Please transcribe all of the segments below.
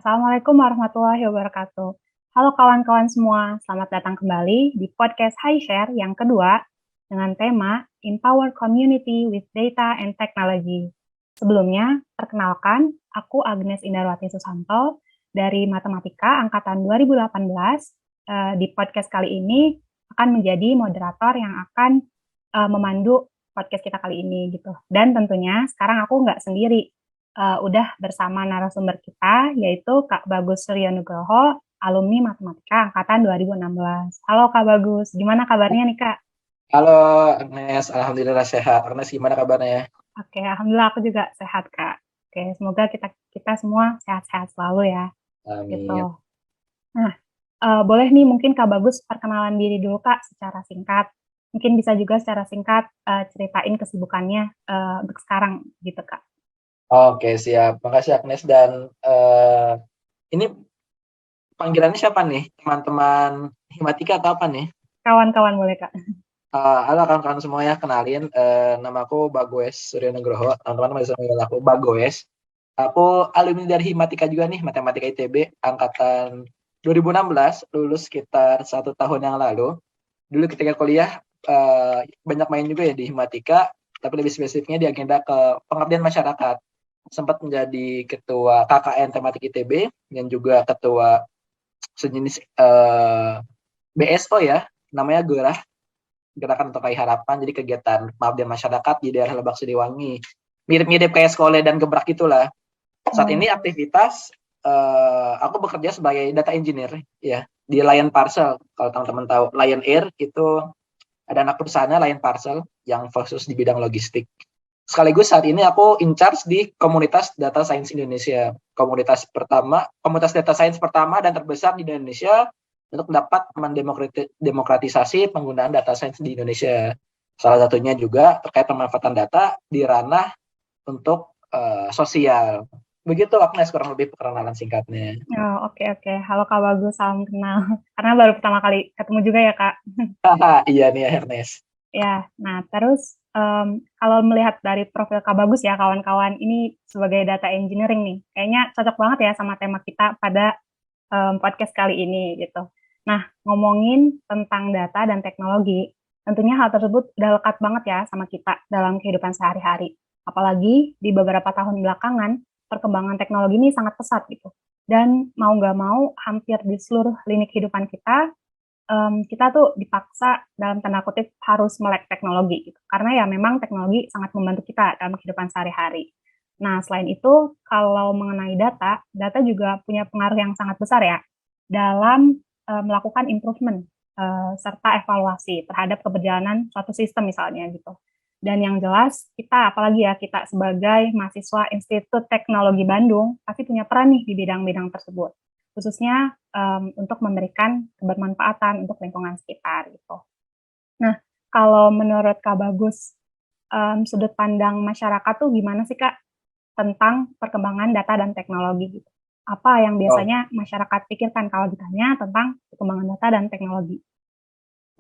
Assalamualaikum warahmatullahi wabarakatuh. Halo kawan-kawan semua, selamat datang kembali di podcast HiShare yang kedua dengan tema Empower Community with Data and Technology. Sebelumnya, perkenalkan, aku Agnes Indarwati Susanto dari Matematika Angkatan 2018. Di podcast kali ini akan menjadi moderator yang akan memandu podcast kita kali ini gitu. Dan tentunya sekarang aku nggak sendiri, udah bersama narasumber kita, yaitu Kak Bagus Suryo Nugroho, alumni Matematika Angkatan 2016. Halo Kak Bagus, gimana kabarnya nih Kak? Halo Agnes, Alhamdulillah sehat. Agnes gimana kabarnya? Oke, Alhamdulillah aku juga sehat Kak. Oke, semoga kita semua sehat-sehat selalu ya, Amin. gitu. Nah, boleh nih mungkin Kak Bagus perkenalan diri dulu Kak secara singkat. Mungkin bisa juga secara singkat ceritain kesibukannya untuk sekarang gitu Kak. Oke, siap. Makasih Agnes dan ini panggilannya siapa nih? Teman-teman Himatika atau apa nih? Kawan-kawan boleh Kak. Halo kawan-kawan semua ya, kenalin nama aku Bagoes Suryo Nugroho. Teman-teman bisa manggil aku Bagoes. Aku alumni dari Himatika juga nih, Matematika ITB angkatan 2016, lulus sekitar 1 tahun yang lalu. Dulu ketika kuliah banyak main juga ya di Himatika, tapi lebih spesifiknya di agenda ke pengabdian masyarakat. Sempat menjadi ketua KKN tematik ITB dan juga ketua sejenis BSO ya, namanya Gerakan untuk Raih Harapan. Jadi kegiatan pengabdian masyarakat di daerah Lebak Siliwangi. Mirip-mirip kayak sekolah dan gebrak itulah. Saat ini aktivitas aku bekerja sebagai data engineer ya di Lion Parcel. Kalau teman-teman tahu Lion Air itu ada anak perusahaannya Lion Parcel yang fokus di bidang logistik. Sekaligus saat ini aku in charge di komunitas data science Indonesia. Komunitas data science pertama dan terbesar di Indonesia untuk dapat mendemokratisasi penggunaan data science di Indonesia. Salah satunya juga terkait pemanfaatan data di ranah untuk sosial. Begitu Agnes kurang lebih perkenalan singkatnya. Oh, oke. Halo Kak Bagus, salam kenal. Karena baru pertama kali ketemu juga ya Kak. Iya nih Ernest. Ya, nah terus kalau melihat dari profil Kak Bagus ya kawan-kawan, ini sebagai data engineering nih, kayaknya cocok banget ya sama tema kita pada podcast kali ini gitu. Nah, ngomongin tentang data dan teknologi, tentunya hal tersebut udah lekat banget ya sama kita dalam kehidupan sehari-hari. Apalagi di beberapa tahun belakangan, perkembangan teknologi ini sangat pesat gitu. Dan mau nggak mau, hampir di seluruh lini kehidupan kita tuh dipaksa dalam tanda kutip harus melek teknologi gitu. Karena ya memang teknologi sangat membantu kita dalam kehidupan sehari-hari. Nah, selain itu, kalau mengenai data, data juga punya pengaruh yang sangat besar ya dalam melakukan improvement serta evaluasi terhadap keberjalanan suatu sistem misalnya gitu. Dan yang jelas kita, apalagi ya kita sebagai mahasiswa Institut Teknologi Bandung, pasti punya peran nih di bidang-bidang tersebut, khususnya untuk memberikan kebermanfaatan untuk lingkungan sekitar gitu. Nah, kalau menurut Kak Bagus, sudut pandang masyarakat tuh gimana sih Kak tentang perkembangan data dan teknologi gitu? Apa yang Oh, biasanya masyarakat pikirkan kalau ditanya tentang perkembangan data dan teknologi?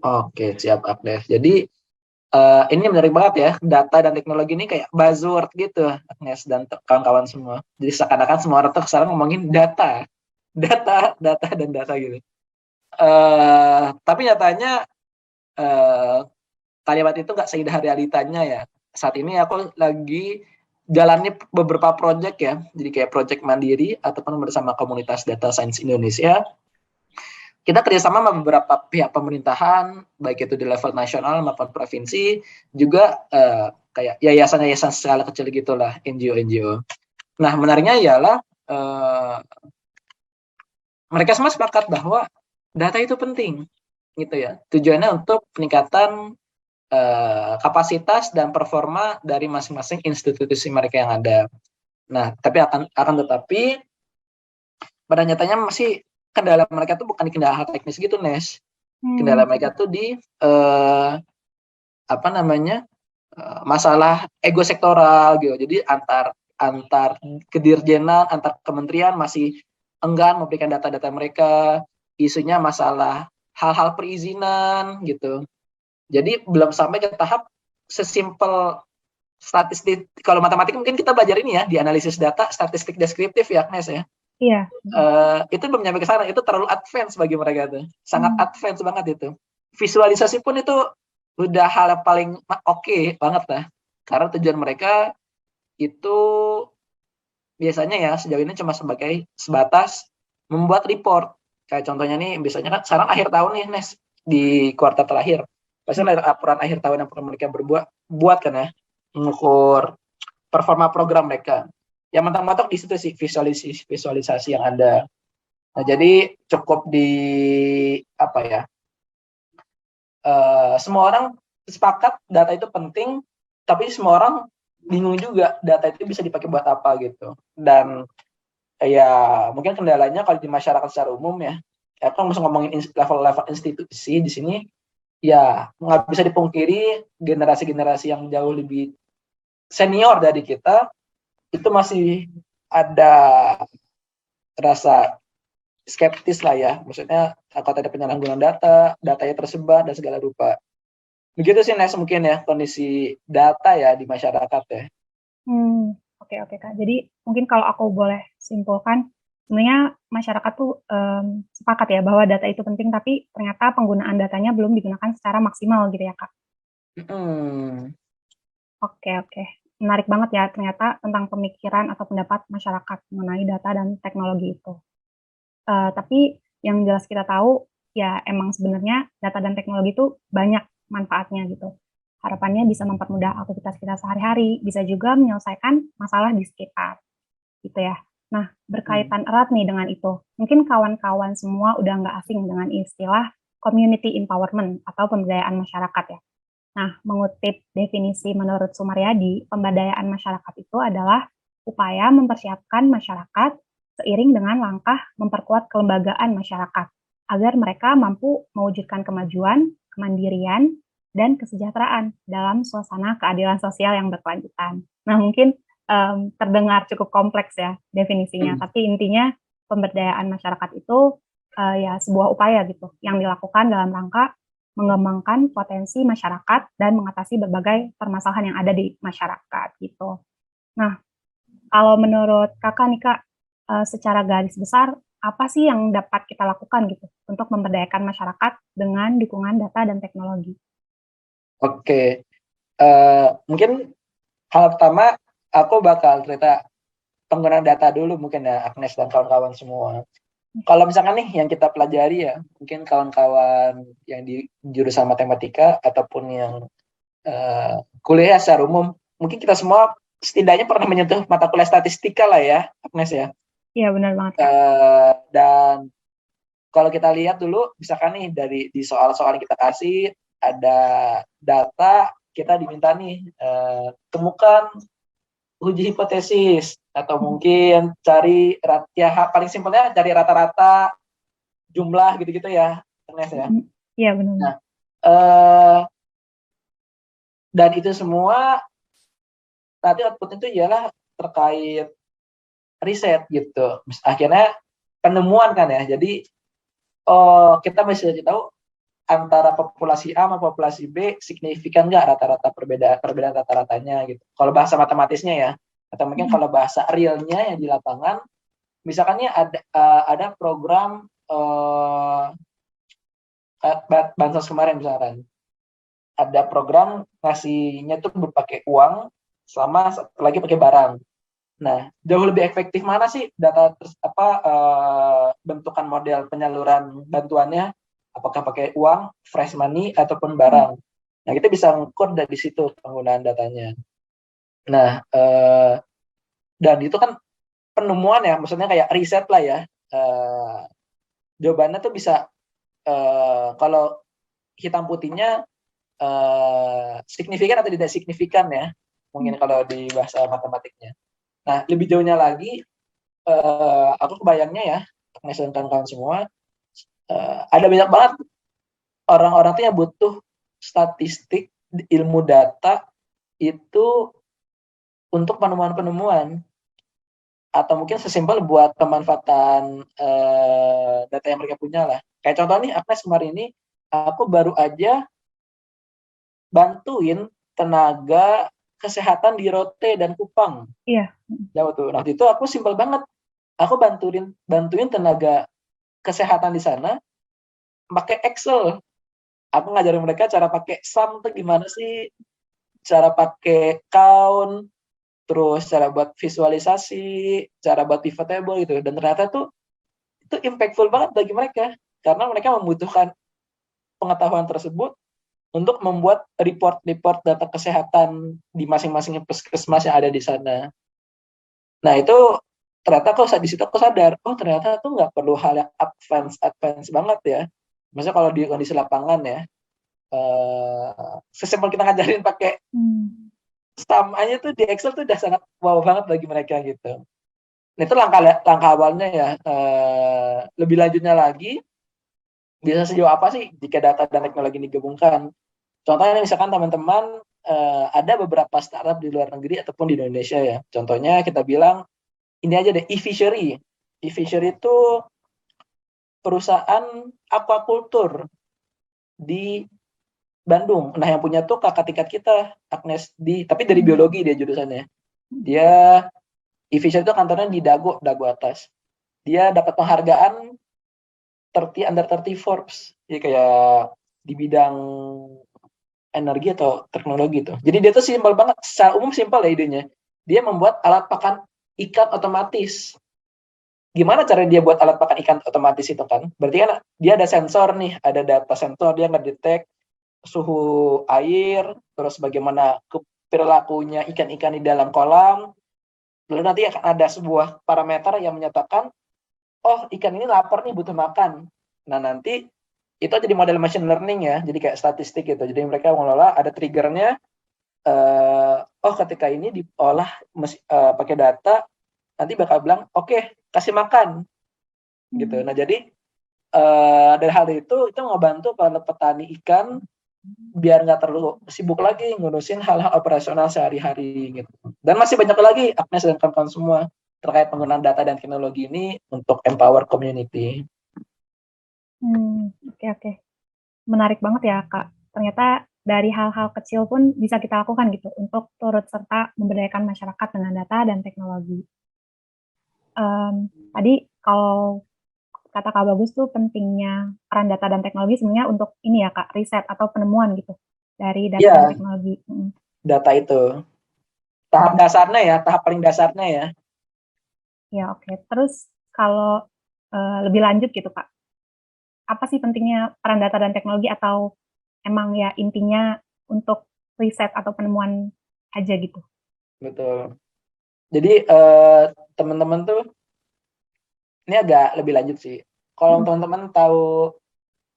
oke, siap Agnes. Jadi ini menarik banget ya, data dan teknologi ini kayak buzzword gitu, Agnes dan kawan-kawan semua. Jadi seakan-akan semua orang tuh sekarang ngomongin data, data dan data gitu. Tapi nyatanya uh, kalimat itu nggak seindah realitanya ya. Saat ini aku lagi jalani beberapa project ya, jadi kayak project mandiri ataupun bersama komunitas data science Indonesia. Kita kerjasama sama beberapa pihak pemerintahan, baik itu di level nasional maupun provinsi, juga kayak yayasan-yayasan skala kecil gitulah, NGO-NGO. Nah, menariknya ialah mereka semua sepakat bahwa data itu penting, gitu ya. Tujuannya untuk peningkatan kapasitas dan performa dari masing-masing institusi mereka yang ada. Nah, tapi akan tetapi pada nyatanya masih kendala mereka tuh bukan di kendala hal teknis gitu, Nes. Kendala mereka tuh di apa namanya masalah ego sektoral gitu. Jadi antar kedirjenan, antar kementerian masih enggan memberikan data-data mereka. Isunya masalah hal-hal perizinan gitu. Jadi belum sampai ke tahap sesimpel statistik. Kalau matematik mungkin kita belajar ini ya di analisis data statistik deskriptif ya Agnes ya. Iya. Itu belum nyampe ke sana, itu terlalu advance bagi mereka tuh. Sangat Hmm. advance banget itu. Visualisasi pun itu udah hal yang paling oke banget lah. Karena tujuan mereka itu biasanya ya sejauh ini cuma sebatas membuat report. Kayak contohnya nih, biasanya kan sekarang akhir tahun nih, Nes, di kuartal terakhir. Pasti ada laporan akhir tahun yang mereka buat kan ya, mengukur performa program mereka. Yang mentok-mentok di situ sih visualisasi yang ada. Nah, jadi cukup di apa ya? Semua orang sepakat data itu penting, tapi semua orang bingung juga data itu bisa dipakai buat apa gitu. Dan ya mungkin kendalanya kalau di masyarakat secara umum ya, aku langsung ngomongin level-level institusi di sini, ya nggak bisa dipungkiri generasi-generasi yang jauh lebih senior dari kita itu masih ada rasa skeptis lah ya, maksudnya takut ada penyalahgunaan datanya tersebar dan segala rupa. Begitu sih Nes mungkin ya kondisi data ya di masyarakat ya. Oke oke Kak. Jadi mungkin kalau aku boleh simpulkan, sebenarnya masyarakat tuh sepakat ya bahwa data itu penting, tapi ternyata penggunaan datanya belum digunakan secara maksimal gitu ya Kak. Hmm. Oke oke. Menarik banget ya ternyata tentang pemikiran atau pendapat masyarakat mengenai data dan teknologi itu. Tapi yang jelas kita tahu, ya emang sebenarnya data dan teknologi itu banyak manfaatnya gitu. Harapannya bisa mempermudah aktivitas kita sehari-hari, bisa juga menyelesaikan masalah di sekitar, gitu ya. Nah, berkaitan erat nih dengan itu, mungkin kawan-kawan semua udah nggak asing dengan istilah community empowerment atau pemberdayaan masyarakat ya. Nah, mengutip definisi menurut Sumaryadi, pemberdayaan masyarakat itu adalah upaya mempersiapkan masyarakat seiring dengan langkah memperkuat kelembagaan masyarakat agar mereka mampu mewujudkan kemajuan, kemandirian, dan kesejahteraan dalam suasana keadilan sosial yang berkelanjutan. Nah, mungkin terdengar cukup kompleks ya definisinya, tapi intinya pemberdayaan masyarakat itu ya sebuah upaya gitu yang dilakukan dalam rangka mengembangkan potensi masyarakat dan mengatasi berbagai permasalahan yang ada di masyarakat gitu. Nah, kalau menurut Kakak nih Kak, secara garis besar apa sih yang dapat kita lakukan gitu untuk memberdayakan masyarakat dengan dukungan data dan teknologi? Oke, mungkin hal pertama aku bakal cerita penggunaan data dulu mungkin ya Agnes dan kawan-kawan semua. Kalau misalkan nih yang kita pelajari ya, mungkin kawan-kawan yang di jurusan matematika ataupun yang kuliah secara umum, mungkin kita semua setidaknya pernah menyentuh mata kuliah statistika lah ya, Agnes ya. Iya benar banget Kak. Dan kalau kita lihat dulu, misalkan nih di soal-soal yang kita kasih ada data, kita diminta nih temukan uji hipotesis atau mungkin cari ya paling simpelnya cari rata-rata jumlah gitu-gitu ya, Agnes ya. Iya benar. Nah, dan itu semua nanti output itu ialah terkait riset gitu. Akhirnya penemuan kan ya. Jadi kita bisa tahu antara populasi A sama populasi B signifikan nggak rata-rata perbedaan rata-ratanya gitu. Kalau bahasa matematisnya ya, atau mungkin kalau bahasa realnya yang di lapangan, misalkannya ada program bansos kemarin misalkan, ada program ngasihnya tuh berpakai uang sama lagi pakai barang. Nah, jauh lebih efektif mana sih data bentukan model penyaluran bantuannya? Apakah pakai uang, fresh money ataupun barang? Nah, kita bisa ngukur dari situ penggunaan datanya. Nah, dan itu kan penemuan ya, maksudnya kayak riset lah ya. Jawabannya tuh bisa kalau hitam putihnya signifikan atau tidak signifikan ya, mungkin kalau di bahasa matematiknya. Nah, lebih jauhnya lagi, aku kebayangnya ya, dan kawan-kawan semua, ada banyak banget orang-orang tuh yang butuh statistik, ilmu data itu untuk penemuan-penemuan atau mungkin sesimpel buat pemanfaatan data yang mereka punya lah. Kayak contoh nih, Agnes kemarin ini aku baru aja bantuin tenaga kesehatan di Rote dan Kupang. Iya. Ya waktu itu aku simpel banget. aku bantuin tenaga kesehatan di sana pakai Excel. Aku ngajarin mereka cara pakai sum tuh gimana sih, cara pakai count, terus cara buat visualisasi, cara buat pivot table gitu. Dan ternyata tuh itu impactful banget bagi mereka karena mereka membutuhkan pengetahuan tersebut untuk membuat report data kesehatan di masing-masing puskesmas yang ada di sana. Nah itu ternyata di situ aku sadar, oh ternyata tuh nggak perlu hal yang advance banget ya. Maksudnya kalau di kondisi lapangan ya, sesimpel kita ngajarin pakai sum aja tuh di Excel tuh udah sangat wow banget bagi mereka gitu. Nah itu langkah awalnya ya. Lebih lanjutnya lagi, bisa sejauh apa sih jika data dan teknologi digabungkan? Contohnya misalkan teman-teman ada beberapa startup di luar negeri ataupun di Indonesia ya. Contohnya kita bilang ini aja deh, e-fishery. E-fishery itu perusahaan aquaculture di Bandung. Nah yang punya tuh kakak tingkat kita, Agnes, tapi dari biologi dia jurusannya. Dia e-fishery itu kantornya di Dago atas. Dia dapat penghargaan 30 under 30 Forbes. Jadi kayak di bidang energi atau teknologi tuh. Jadi dia tuh simpel banget, secara umum simpel ya idenya. Dia membuat alat pakan ikan otomatis. Gimana cara dia buat alat pakan ikan otomatis itu kan? Berarti kan dia ada sensor nih, ada data sensor, dia ngedetek suhu air, terus bagaimana perilakunya ikan-ikan di dalam kolam. Lalu nanti akan ada sebuah parameter yang menyatakan, oh ikan ini lapar nih butuh makan. Nah nanti itu jadi model machine learning ya, jadi kayak statistik gitu. Jadi mereka mengelola ada triggernya. Oh ketika ini diolah pakai data, nanti bakal bilang oke, kasih makan gitu. Nah jadi dari hal itu ngebantu para petani ikan biar nggak terlalu sibuk lagi ngurusin hal-hal operasional sehari-hari gitu. Dan masih banyak lagi Agnes dan kawan-kawan semua terkait penggunaan data dan teknologi ini untuk empower community. Oke. Menarik banget ya, Kak. Ternyata dari hal-hal kecil pun bisa kita lakukan gitu untuk turut serta memberdayakan masyarakat dengan data dan teknologi. Tadi kalau kata Kak Bagus tuh pentingnya peran data dan teknologi sebenarnya untuk ini ya Kak, riset atau penemuan gitu dari data dan teknologi. Data itu tahap dasarnya ya, tahap paling dasarnya ya. Ya oke. Terus kalau lebih lanjut gitu Kak, apa sih pentingnya peran data dan teknologi atau emang ya intinya untuk riset atau penemuan aja gitu? Betul. Jadi teman-teman tuh ini agak lebih lanjut sih. Kalau teman-teman tahu,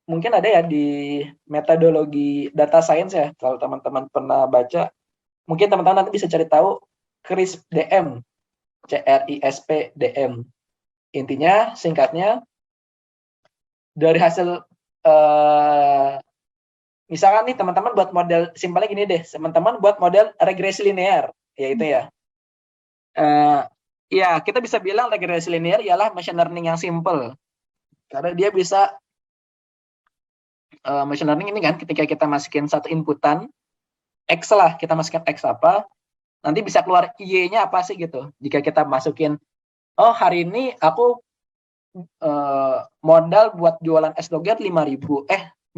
mungkin ada ya di metodologi data science ya, kalau teman-teman pernah baca, mungkin teman-teman nanti bisa cari tahu CRISP-DM, CRISP-DM. Intinya, singkatnya, dari hasil, misalkan nih teman-teman buat model, simpelnya gini deh, teman-teman buat model regresi linear, yaitu ya. Ya, kita bisa bilang regresi linear ialah machine learning yang simple. Karena dia bisa machine learning ini kan ketika kita masukin satu inputan X lah, kita masukin X apa, nanti bisa keluar Y-nya apa sih gitu. Jika kita masukin, oh hari ini aku modal buat jualan es doger 200.000.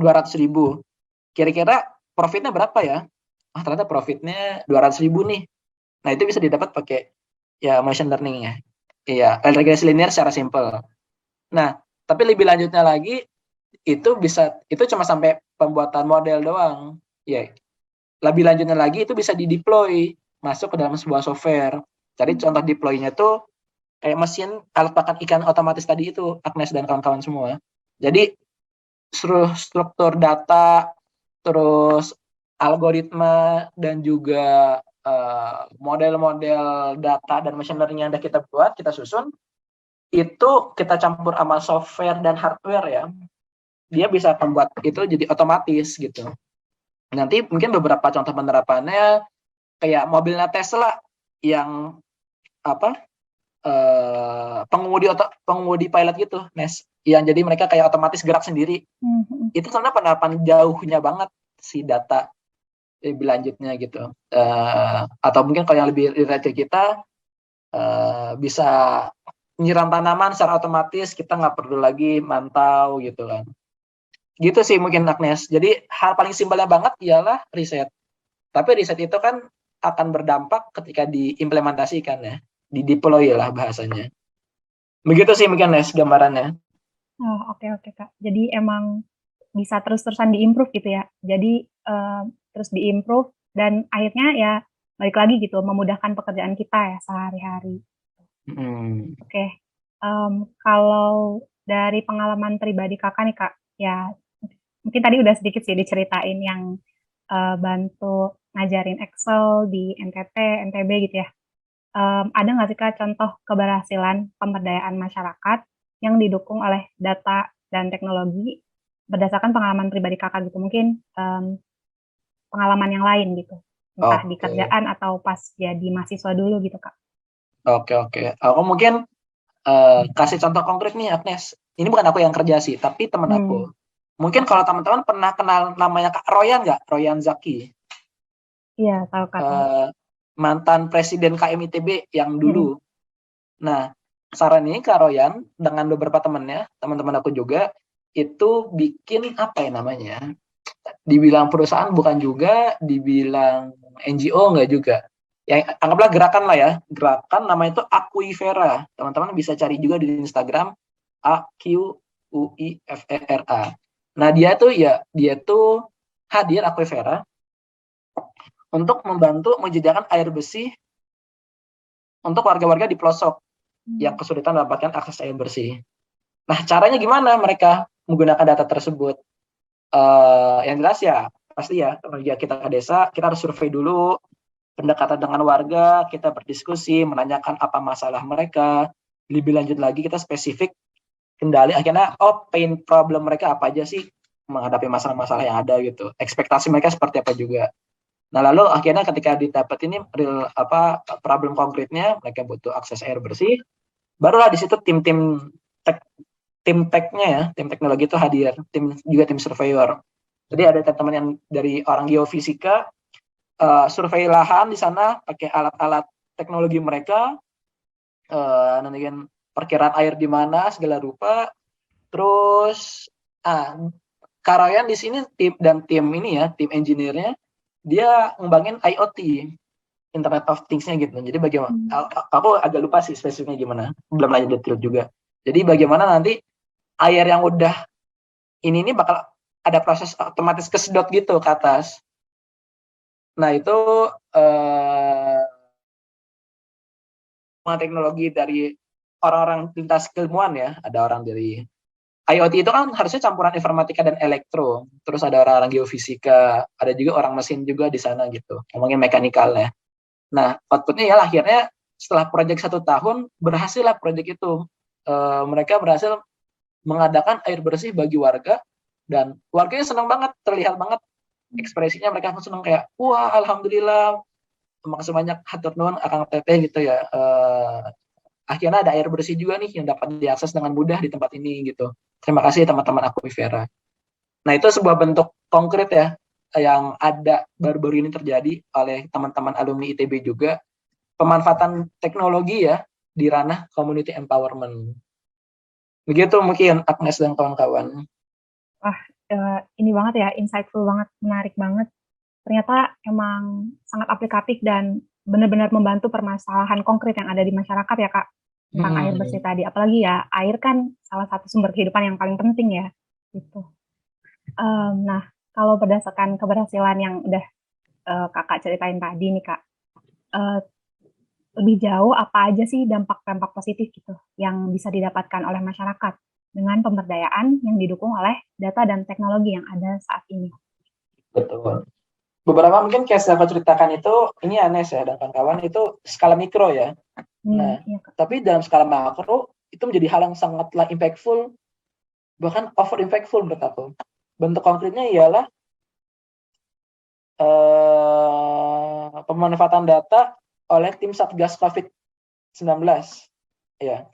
Kira-kira profitnya berapa ya? Ah ternyata profitnya 200.000 nih. Nah itu bisa didapat pakai ya machine learning ya. Iya, regresi linear secara simple. Nah, tapi lebih lanjutnya lagi itu cuma sampai pembuatan model doang. Ya, lebih lanjutnya lagi itu bisa di-deploy masuk ke dalam sebuah software. Jadi contoh deploy-nya tuh kayak mesin alat pakan ikan otomatis tadi itu, Agnes dan kawan-kawan semua. Jadi struktur data, terus algoritma dan juga model-model data dan machine learning yang udah kita buat, kita susun, itu kita campur sama software dan hardware ya. Dia bisa membuat itu jadi otomatis gitu. Nanti mungkin beberapa contoh penerapannya kayak mobilnya Tesla yang pengemudi pilot gitu, Nes, yang jadi mereka kayak otomatis gerak sendiri. Itu sebenarnya penerapan jauhnya banget si data lebih lanjutnya gitu. Atau mungkin kalau yang lebih relate kita bisa nyiram tanaman secara otomatis, kita nggak perlu lagi mantau gitu kan. Gitu sih mungkin Agnes. Jadi hal paling simpelnya banget ialah riset. Tapi riset itu kan akan berdampak ketika diimplementasikan ya, di-deploy lah bahasanya. Begitu sih mungkin Nes gambarannya. Oh, oke oke Kak. Jadi emang bisa terus-terusan di-improve gitu ya. Jadi terus di-improve dan akhirnya ya balik lagi gitu memudahkan pekerjaan kita ya sehari-hari. Hmm. Oke. Kalau dari pengalaman pribadi Kakak nih Kak, ya mungkin tadi udah sedikit sih diceritain yang bantu ngajarin Excel di NTT, NTB gitu ya. Ada nggak sih Kak contoh keberhasilan pemberdayaan masyarakat yang didukung oleh data dan teknologi berdasarkan pengalaman pribadi Kakak gitu? Mungkin pengalaman yang lain gitu, entah di Oke, kerjaan atau pas jadi mahasiswa dulu gitu Kak. oke. Aku mungkin kasih contoh konkret nih Agnes. Ini bukan aku yang kerja sih, tapi teman Hmm, aku. Mungkin oke. kalau teman-teman pernah kenal namanya Kak Royan nggak? Royan Zaki. Iya, tahu Kak, tahu. Eh, Mantan Presiden KMITB yang Mm-mm. dulu. Nah, saran ini Kak Royan dengan beberapa temannya, teman-teman aku juga, itu bikin apa ya namanya? Dibilang perusahaan bukan juga, dibilang NGO nggak juga. Ya, anggaplah gerakan lah ya. Gerakan namanya itu Aquifera. Teman-teman bisa cari juga di Instagram AQUIFERA. Nah, dia tuh hadir Aquifera untuk membantu menyediakan air bersih untuk warga-warga di pelosok yang Hmm. kesulitan mendapatkan akses air bersih. Nah, caranya gimana mereka menggunakan data tersebut? Yang jelas ya, pasti ya, kerja kita ke desa, kita harus survei dulu, pendekatan dengan warga, kita berdiskusi, menanyakan apa masalah mereka, lebih lanjut lagi kita spesifik kendali, akhirnya, pain problem mereka apa aja sih menghadapi masalah-masalah yang ada gitu, ekspektasi mereka seperti apa juga. Nah lalu akhirnya ketika didapat ini real apa problem konkretnya, mereka butuh akses air bersih, barulah di situ tim-tim tek, tim teknya ya, tim teknologi itu hadir, tim surveyor. Jadi ada teman-teman yang dari orang geofisika, survei lahan di sana pakai alat-alat teknologi mereka, nanti kan perkiraan air di mana segala rupa. Terus Karayan di sini tim ini ya, tim engineer-nya dia ngembangin IoT, Internet of Things-nya gitu. Jadi bagaimana? Hmm. Aku agak lupa sih spesifiknya gimana, belum lanjut detail juga. Jadi bagaimana nanti air yang udah ini bakal ada proses otomatis kesedot gitu ke atas. Nah itu eh, teknologi dari orang-orang lintas keilmuan ya. Ada orang dari IoT itu kan harusnya campuran informatika dan elektro. Terus ada orang-orang geofisika, ada juga orang mesin juga di sana gitu. Ngomongin mekanikal ya. Nah, outputnya ya akhirnya setelah proyek 1 tahun, berhasil lah proyek itu. Mereka berhasil mengadakan air bersih bagi warga, dan warganya senang banget, terlihat banget ekspresinya, mereka senang kayak, wah alhamdulillah, makasih banyak hatur nuhun akang teteh gitu ya. Akhirnya ada air bersih juga nih yang dapat diakses dengan mudah di tempat ini gitu. Terima kasih teman-teman aku Vera. Nah itu sebuah bentuk konkret ya yang ada baru-baru ini terjadi oleh teman-teman alumni ITB juga, pemanfaatan teknologi ya di ranah community empowerment. Begitu mungkin Agnes dan kawan-kawan. Wah, ini banget ya, insightful banget, menarik banget. Ternyata emang sangat aplikatif dan benar-benar membantu permasalahan konkret yang ada di masyarakat ya Kak, tentang air bersih Hmm, tadi. Apalagi ya, air kan salah satu sumber kehidupan yang paling penting ya. Gitu. Nah, kalau berdasarkan keberhasilan yang udah Kakak ceritain tadi nih Kak, eh, lebih jauh apa aja sih dampak-dampak positif gitu yang bisa didapatkan oleh masyarakat dengan pemberdayaan yang didukung oleh data dan teknologi yang ada saat ini? betul. Beberapa mungkin case yang aku ceritakan itu, ini aneh ya dan kawan-kawan, itu skala mikro ya. Nah, Iya Kak. tapi dalam skala makro itu menjadi hal yang sangatlah impactful, bahkan over impactful menurut aku. Bentuk konkretnya ialah pemanfaatan data oleh tim Satgas COVID-19. Ya,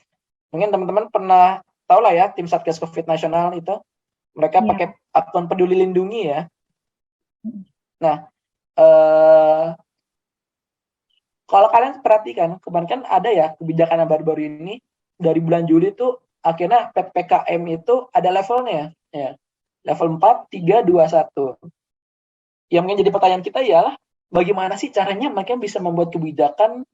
mungkin teman-teman pernah tahu lah ya tim Satgas COVID nasional itu, mereka pakai Iya. akun Peduli Lindungi ya. Mm. Nah, eh, kalau kalian perhatikan, kemarin kan ada ya kebijakan yang baru-baru ini, dari bulan Juli tuh akhirnya PPKM itu ada levelnya, ya. Level 4, 3, 2, 1. Yang mungkin jadi pertanyaan kita ialah bagaimana sih caranya mereka bisa membuat kebijakan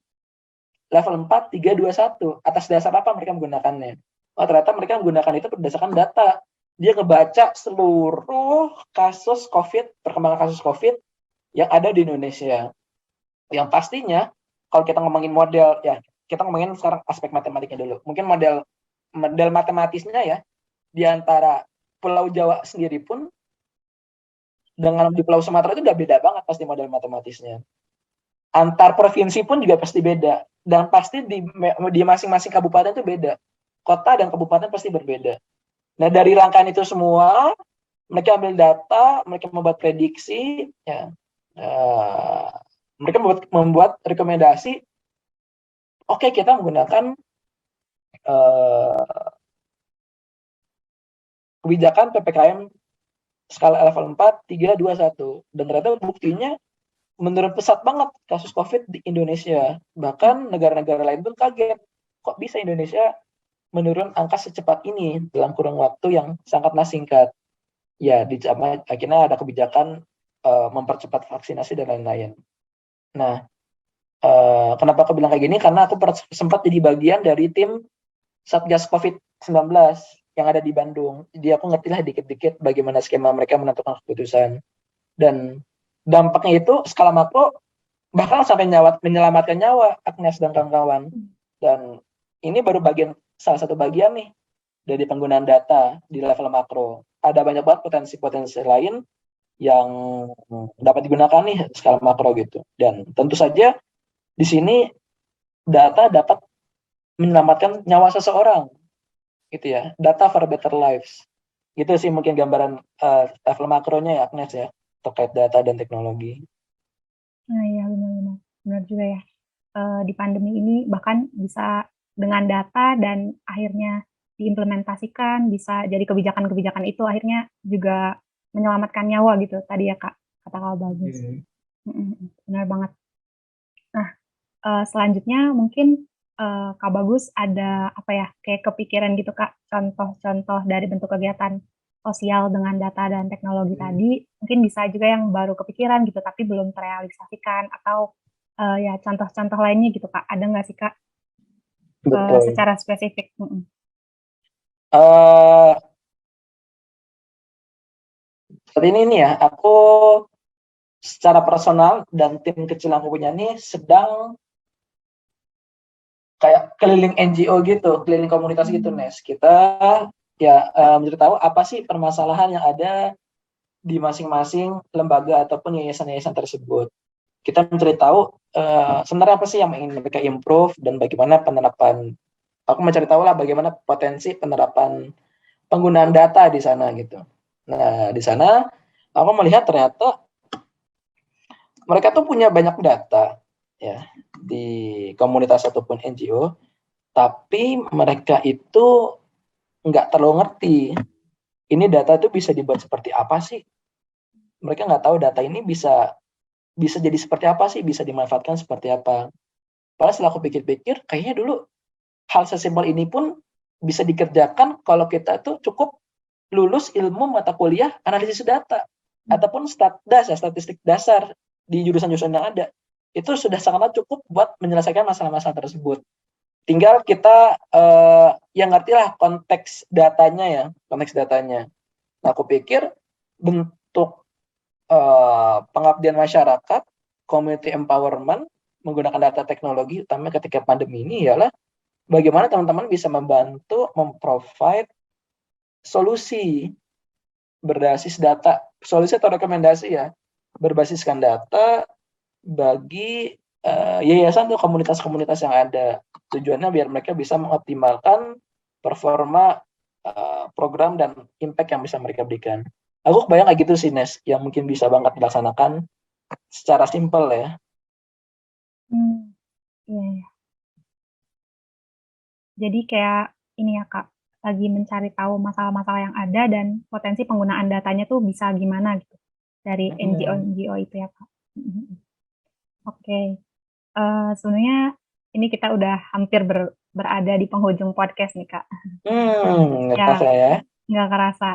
level 4, 3, 2, 1? Atas dasar apa mereka menggunakannya? Oh, ternyata mereka menggunakan itu berdasarkan data. Dia ngebaca seluruh kasus COVID, perkembangan kasus COVID yang ada di Indonesia. Yang pastinya, kalau kita ngomongin model, ya kita ngomongin sekarang aspek matematiknya dulu. Mungkin model matematisnya ya, di antara Pulau Jawa sendiri pun dengan di Pulau Sumatera itu udah beda banget pasti model matematisnya. Antar provinsi pun juga pasti beda. Dan pasti di masing-masing kabupaten itu beda. Kota dan kabupaten pasti berbeda. Nah, dari rangkaian itu semua, mereka ambil data, mereka membuat prediksi, ya, mereka membuat rekomendasi. Oke, kita menggunakan kebijakan PPKM skala level 4, 3, 2, 1. Dan ternyata buktinya menurun pesat banget kasus COVID di Indonesia. Bahkan negara-negara lain pun kaget. Kok bisa Indonesia menurun angka secepat ini dalam kurun waktu yang sangatlah singkat? Ya, akhirnya ada kebijakan mempercepat vaksinasi dan lain-lain. Nah, kenapa aku bilang kayak gini? Karena aku sempat jadi bagian dari tim Satgas COVID-19 yang ada di Bandung. Jadi aku ngerti lah dikit-dikit bagaimana skema mereka menentukan keputusan. Dan dampaknya itu skala makro bahkan sampai menyelamatkan nyawa Agnes dan kawan-kawan. Dan ini baru salah satu bagian nih dari penggunaan data di level makro. Ada banyak banget potensi-potensi lain yang dapat digunakan nih skala makro gitu. Dan tentu saja di sini data dapat menyelamatkan nyawa seseorang gitu ya. Data for better lives. Gitu sih mungkin gambaran level makronya ya Agnes ya, terkait data dan teknologi. Nah, iya benar-benar. Benar juga ya. Di pandemi ini bahkan bisa dengan data dan akhirnya diimplementasikan, bisa jadi kebijakan-kebijakan itu akhirnya juga menyelamatkan nyawa gitu. Tadi ya Kak, kata Kak Bagus. Benar banget. Nah, selanjutnya mungkin Kak Bagus ada apa ya, kayak kepikiran gitu Kak, contoh-contoh dari bentuk kegiatan sosial dengan data dan teknologi tadi, mungkin bisa juga yang baru kepikiran gitu, tapi belum terrealisasikan, atau ya contoh-contoh lainnya gitu Kak, ada nggak sih Kak, Betul. secara spesifik? Saat ini ya, aku secara personal dan tim kecil yang aku punya nih sedang kayak keliling NGO gitu, keliling komunitas gitu, Nes. Kita ya mencari tahu apa sih permasalahan yang ada di masing-masing lembaga ataupun yayasan-yayasan tersebut. Kita mencari tahu sebenarnya apa sih yang ingin mereka improve dan bagaimana penerapan. Aku mencari tahu lah bagaimana potensi penerapan penggunaan data di sana gitu. Nah, di sana aku melihat ternyata mereka tuh punya banyak data ya di komunitas ataupun NGO, tapi mereka itu nggak terlalu ngerti ini data itu bisa dibuat seperti apa sih. Mereka nggak tahu data ini bisa jadi seperti apa sih, bisa dimanfaatkan seperti apa. Padahal setelah aku pikir-pikir, kayaknya dulu hal sesimpel ini pun bisa dikerjakan kalau kita tuh cukup lulus ilmu mata kuliah analisis data ataupun statistik dasar di jurusan-jurusan yang ada. Itu sudah sangat cukup buat menyelesaikan masalah-masalah tersebut. Tinggal kita yang ngerti lah konteks datanya ya, konteks datanya. Nah, aku pikir bentuk pengabdian masyarakat, community empowerment menggunakan data teknologi, utama ketika pandemi ini ialah bagaimana teman-teman bisa membantu memprovide solusi berbasis data, solusi atau rekomendasi ya, berbasiskan data bagi yayasan atau komunitas-komunitas yang ada. Tujuannya biar mereka bisa mengoptimalkan performa program dan impact yang bisa mereka berikan. Aku kebayang kayak gitu sih, Nes, yang mungkin bisa banget dilaksanakan secara simpel ya. Iya, iya. Jadi kayak ini ya Kak, lagi mencari tahu masalah-masalah yang ada dan potensi penggunaan datanya tuh bisa gimana gitu dari NGO-NGO itu ya Kak. Oke. Sebenarnya ini kita udah hampir berada di penghujung podcast nih, Kak. Nggak Ya, kerasa ya. nggak kerasa.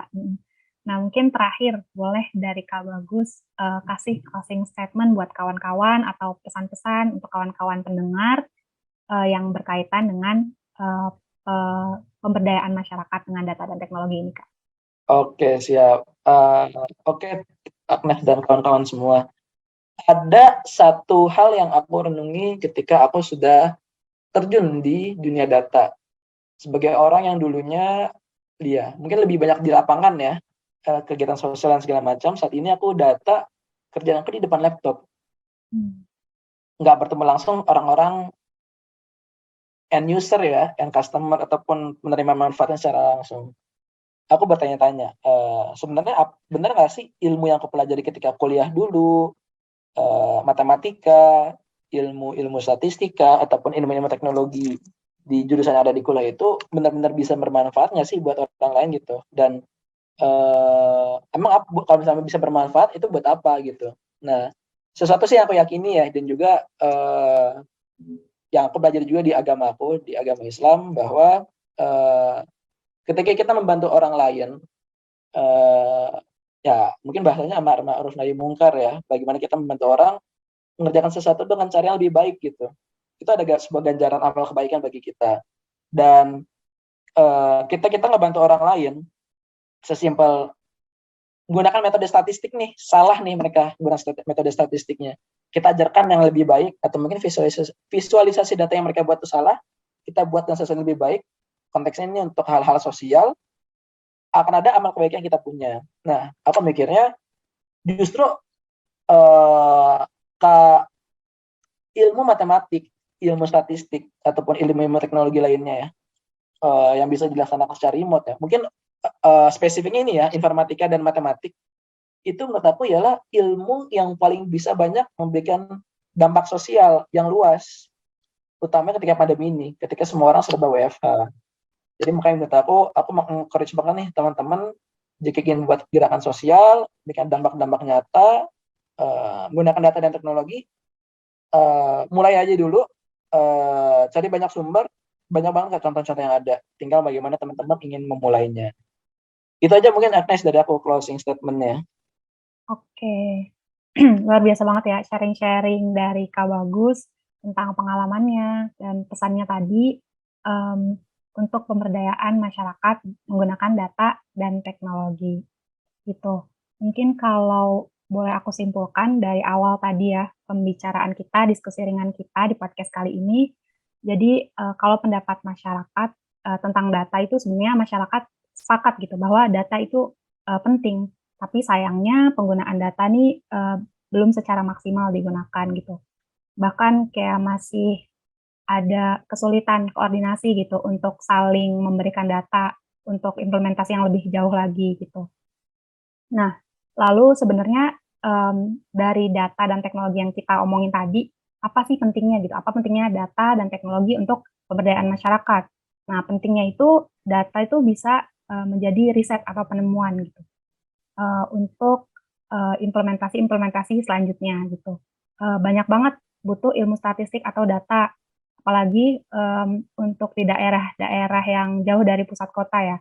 Nah, mungkin terakhir boleh dari Kak Bagus kasih closing statement buat kawan-kawan atau pesan-pesan untuk kawan-kawan pendengar yang berkaitan dengan uh, uh, pemberdayaan masyarakat dengan data dan teknologi ini, Kak. Oke, siap. Oke, Agnes dan kawan-kawan semua. Ada satu hal yang aku renungi ketika aku sudah terjun di dunia data. Sebagai orang yang dulunya mungkin lebih banyak di lapangan ya, kegiatan sosial dan segala macam. Saat ini aku data, kerjaan aku di depan laptop. Nggak bertemu langsung orang-orang end user ya, end customer ataupun menerima manfaatnya secara langsung. Aku bertanya-tanya, sebenarnya benar nggak sih ilmu yang aku pelajari ketika kuliah dulu, matematika, ilmu statistika, ataupun ilmu-ilmu teknologi di jurusan yang ada di kuliah itu benar-benar bisa bermanfaat nggak sih buat orang lain gitu? Dan emang kalau misalnya bisa bermanfaat itu buat apa gitu? Nah, sesuatu sih yang aku yakini ya, dan juga yang aku belajar juga di agama Islam, bahwa ketika kita membantu orang lain, ya mungkin bahasanya amar ma'ruf nahi mungkar ya, bagaimana kita membantu orang mengerjakan sesuatu dengan cara yang lebih baik gitu. Itu ada sebuah ganjaran amal kebaikan bagi kita. Dan kita ngebantu orang lain, sesimpel gunakan metode statistik nih, salah nih mereka gunakan metode statistiknya. Kita ajarkan yang lebih baik, atau mungkin visualisasi data yang mereka buat itu salah, kita buat yang sesuatu yang lebih baik. Konteksnya ini untuk hal-hal sosial, akan ada amal kebaikan yang kita punya. Nah, aku mikirnya justru ilmu matematik, ilmu statistik, ataupun ilmu teknologi lainnya ya, yang bisa dilaksanakan secara remote ya. Mungkin spesifiknya ini ya, informatika dan matematik, itu menurut aku ialah ilmu yang paling bisa banyak memberikan dampak sosial yang luas, utama ketika pandemi ini, ketika semua orang serba WFH. Jadi makanya menurut aku encourage banget nih teman-teman, jika ingin buat gerakan sosial, memberikan dampak-dampak nyata, menggunakan data dan teknologi, mulai aja dulu, cari banyak sumber, banyak banget contoh-contoh yang ada. Tinggal bagaimana teman-teman ingin memulainya. Itu aja mungkin Agnes dari aku closing statement-nya. Oke, luar biasa banget ya sharing-sharing dari Kak Bagus tentang pengalamannya dan pesannya tadi untuk pemberdayaan masyarakat menggunakan data dan teknologi. Gitu. Mungkin kalau boleh aku simpulkan dari awal tadi ya, pembicaraan kita, diskusi ringan kita di podcast kali ini, jadi kalau pendapat masyarakat tentang data itu sebenarnya masyarakat sepakat gitu bahwa data itu penting, tapi sayangnya penggunaan data ini belum secara maksimal digunakan gitu. Bahkan kayak masih ada kesulitan koordinasi gitu untuk saling memberikan data untuk implementasi yang lebih jauh lagi gitu. Nah, lalu sebenarnya dari data dan teknologi yang kita omongin tadi, apa sih pentingnya gitu? Apa pentingnya data dan teknologi untuk pemberdayaan masyarakat? Nah, pentingnya itu data itu bisa menjadi riset atau penemuan gitu untuk implementasi-implementasi selanjutnya gitu. Banyak banget butuh ilmu statistik atau data, apalagi untuk di daerah-daerah yang jauh dari pusat kota ya.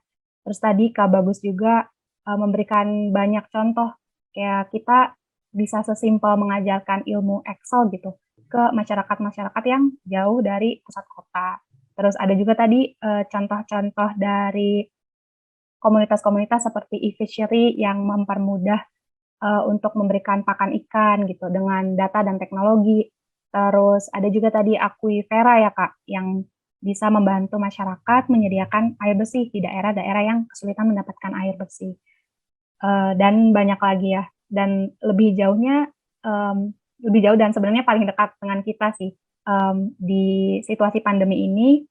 Terus tadi Kak Bagus juga memberikan banyak contoh, kayak kita bisa sesimpel mengajarkan ilmu Excel gitu ke masyarakat-masyarakat yang jauh dari pusat kota. Terus ada juga tadi contoh-contoh dari komunitas-komunitas seperti e-fishery yang mempermudah untuk memberikan pakan ikan gitu dengan data dan teknologi. Terus ada juga tadi Aquifera ya Kak, yang bisa membantu masyarakat menyediakan air bersih di daerah-daerah yang kesulitan mendapatkan air bersih. Dan banyak lagi ya. Dan lebih jauh dan sebenarnya paling dekat dengan kita sih di situasi pandemi ini,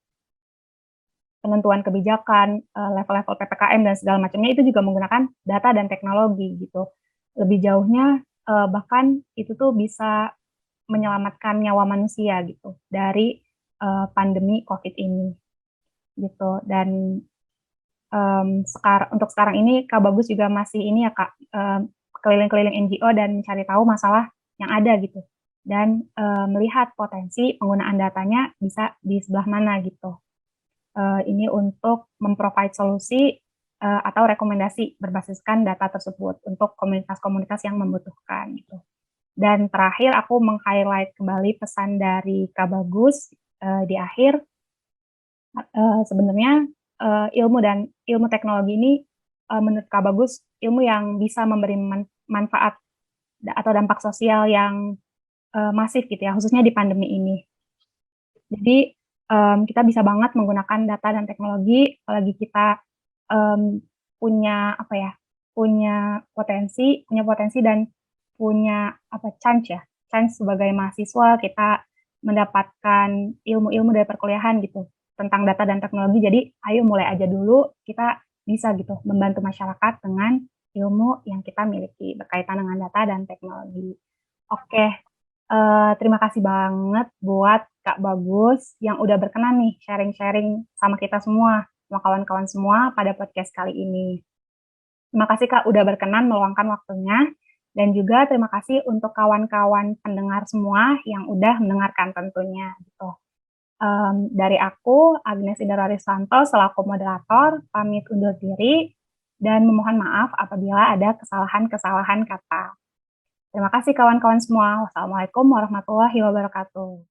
penentuan kebijakan, level-level PPKM dan segala macamnya itu juga menggunakan data dan teknologi gitu. Lebih jauhnya bahkan itu tuh bisa menyelamatkan nyawa manusia gitu dari pandemi COVID ini gitu. Dan untuk sekarang ini Kak Bagus juga masih ini ya Kak, keliling-keliling NGO dan mencari tahu masalah yang ada gitu dan melihat potensi penggunaan datanya bisa di sebelah mana gitu. ini untuk memprovide solusi atau rekomendasi berbasiskan data tersebut untuk komunitas-komunitas yang membutuhkan gitu. Dan terakhir aku meng-highlight kembali pesan dari Kak Bagus di akhir. Sebenarnya ilmu teknologi ini menurut Kak Bagus ilmu yang bisa memberi manfaat atau dampak sosial yang masif gitu ya, khususnya di pandemi ini. Jadi kita bisa banget menggunakan data dan teknologi, apalagi kita punya apa ya, punya potensi dan punya chance sebagai mahasiswa kita mendapatkan ilmu-ilmu dari perkuliahan gitu tentang data dan teknologi. Jadi ayo mulai aja dulu kita bisa gitu membantu masyarakat dengan ilmu yang kita miliki berkaitan dengan data dan teknologi. Oke, terima kasih banget buat Kak Bagus yang udah berkenan nih sharing-sharing sama kita semua, sama kawan-kawan semua pada podcast kali ini. Terima kasih Kak udah berkenan meluangkan waktunya, dan juga terima kasih untuk kawan-kawan pendengar semua yang udah mendengarkan tentunya. Gitu. Dari aku, Agnes Indra Risanto, selaku moderator, pamit undur diri, dan memohon maaf apabila ada kesalahan-kesalahan kata. Terima kasih kawan-kawan semua. Wassalamualaikum warahmatullahi wabarakatuh.